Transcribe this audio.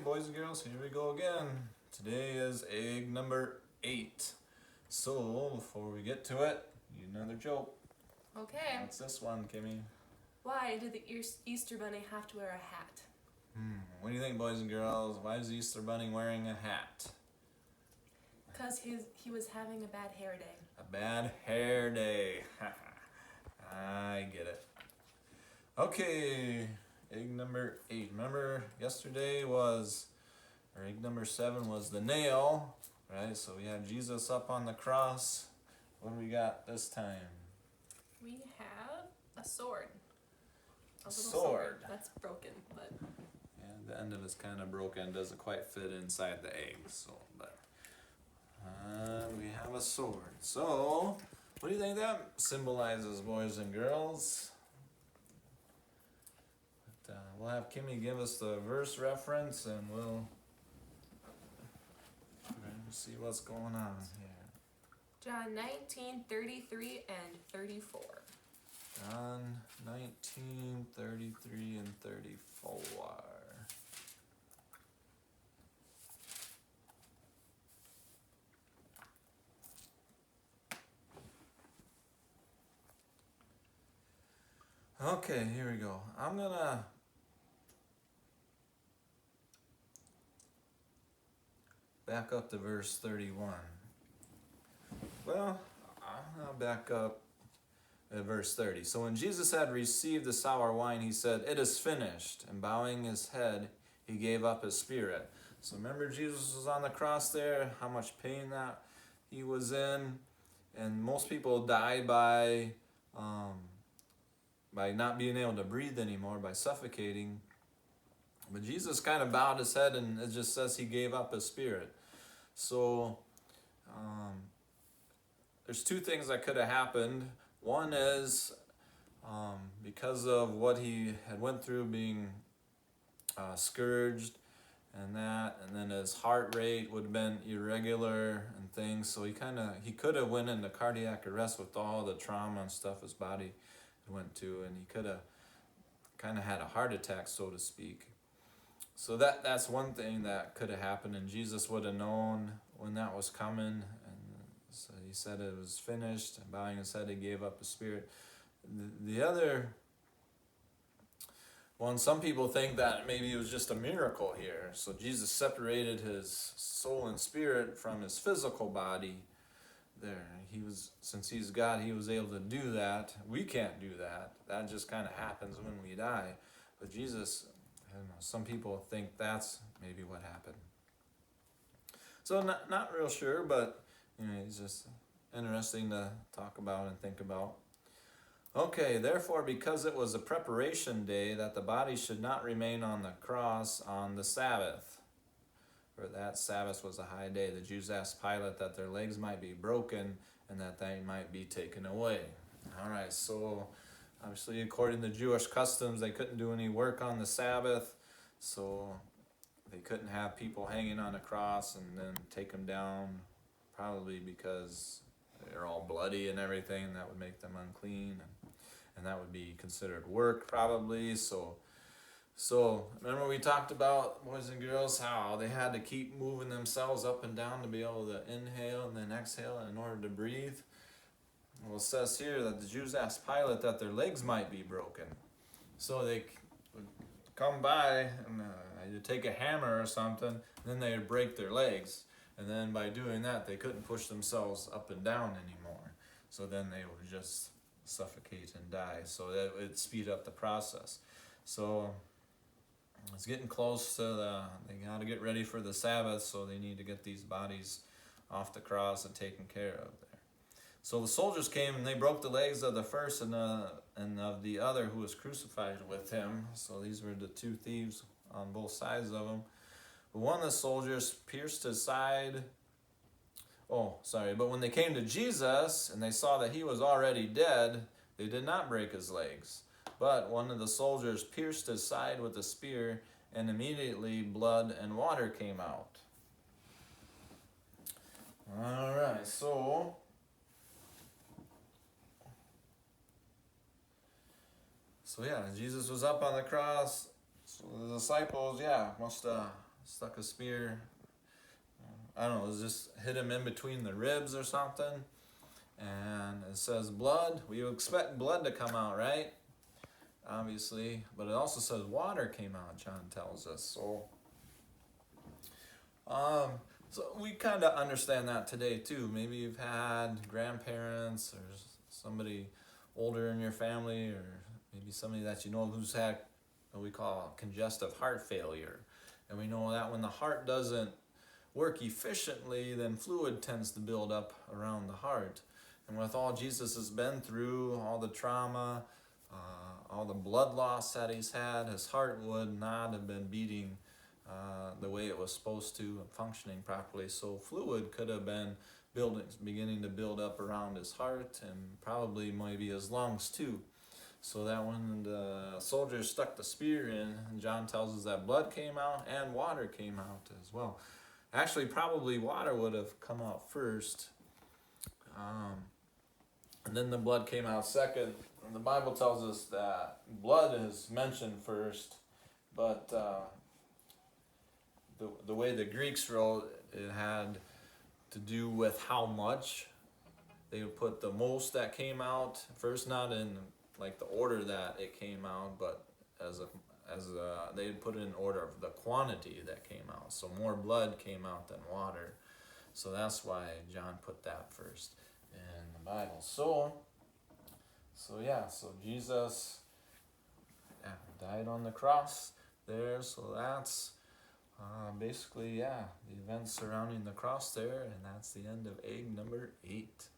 boys and girls, here we go again. Today is egg number 8. So, before we get to it, another joke. Okay. What's this one, Kimmy? Why did the Easter Bunny have to wear a hat? What do you think, boys and girls? Why is the Easter Bunny wearing a hat? Because he was having a bad hair day. A bad hair day. I get it. Okay, egg number 8. Remember, egg number 7 was the nail, right? So we had Jesus up on the cross. What do we got this time? We have a sword. A little Sword. That's broken, but... And the end of it's kind of broken. Doesn't quite fit inside the egg. We have a sword. So, what do you think that symbolizes, boys and girls? We'll have Kimmy give us the verse reference, and we'll see what's going on here. John 19:33 and 34. John 19:33 and 34. Okay, here we go. I'm gonna back up to verse 31. Well, I'll back up at verse 30. So when Jesus had received the sour wine, he said, "It is finished." And bowing his head, he gave up his spirit. So remember, Jesus was on the cross there, how much pain that he was in. And most people die by not being able to breathe anymore, by suffocating. But Jesus kind of bowed his head, and it just says he gave up his spirit. So there's two things that could have happened. One is because of what he had went through, being scourged and then his heart rate would have been irregular and things. So he could have went into cardiac arrest with all the trauma and stuff his body went to, and he could have kind of had a heart attack, so to speak. So that's one thing that could have happened, and Jesus would have known when that was coming, and so he said it was finished, and bowing his head, he gave up his spirit. The other one, some people think that maybe it was just a miracle here. So Jesus separated his soul and spirit from his physical body there. Since he's God, he was able to do that. We can't do that. That just kind of happens when we die. But Jesus, I don't know, some people think that's maybe what happened. So not real sure, but it's just interesting to talk about and think about. Okay, therefore, because it was a preparation day, that the body should not remain on the cross on the Sabbath. For that Sabbath was a high day. The Jews asked Pilate that their legs might be broken and that they might be taken away. All right, so obviously according to Jewish customs, they couldn't do any work on the Sabbath, so they couldn't have people hanging on a cross and then take them down, probably because they're all bloody and everything, and that would make them unclean, and that would be considered work probably. So remember we talked about, boys and girls, how they had to keep moving themselves up and down to be able to inhale and then exhale in order to breathe. Well, it says here that the Jews asked Pilate that their legs might be broken. So they would come by and you'd take a hammer or something, and then they would break their legs. And then by doing that, they couldn't push themselves up and down anymore. So then they would just suffocate and die. So that would speed up the process. So it's getting close to they got to get ready for the Sabbath, so they need to get these bodies off the cross and taken care of there. So the soldiers came and they broke the legs of the first and of the other who was crucified with him. So these were the two thieves on both sides of him. But one of the soldiers pierced his side. But when they came to Jesus and they saw that he was already dead, they did not break his legs. But one of the soldiers pierced his side with a spear, and immediately blood and water came out. All right, so Jesus was up on the cross. So the disciples, must have stuck a spear. I don't know, it was just hit him in between the ribs or something. And it says blood. We expect blood to come out, right? Obviously, but it also says water came out. John tells us so we kind of understand that today too. Maybe you've had grandparents or somebody older in your family, or maybe somebody that you know who's had what we call congestive heart failure. And we know that when the heart doesn't work efficiently, then fluid tends to build up around the heart. And with all Jesus has been through, all the trauma, all the blood loss that he's had, his heart would not have been beating the way it was supposed to and functioning properly. So fluid could have been beginning to build up around his heart and probably maybe his lungs too. So that when the soldiers stuck the spear in, and John tells us that blood came out and water came out as well. Actually, probably water would have come out first, and then the blood came out second. And the Bible tells us that blood is mentioned first, but the way the Greeks wrote it had to do with how much. They would put the most that came out first, not in like the order that it came out, but they would put it in order of the quantity that came out. So more blood came out than water. So that's why John put that first in the Bible. So Jesus died on the cross there. So that's basically the events surrounding the cross there, and that's the end of egg number 8.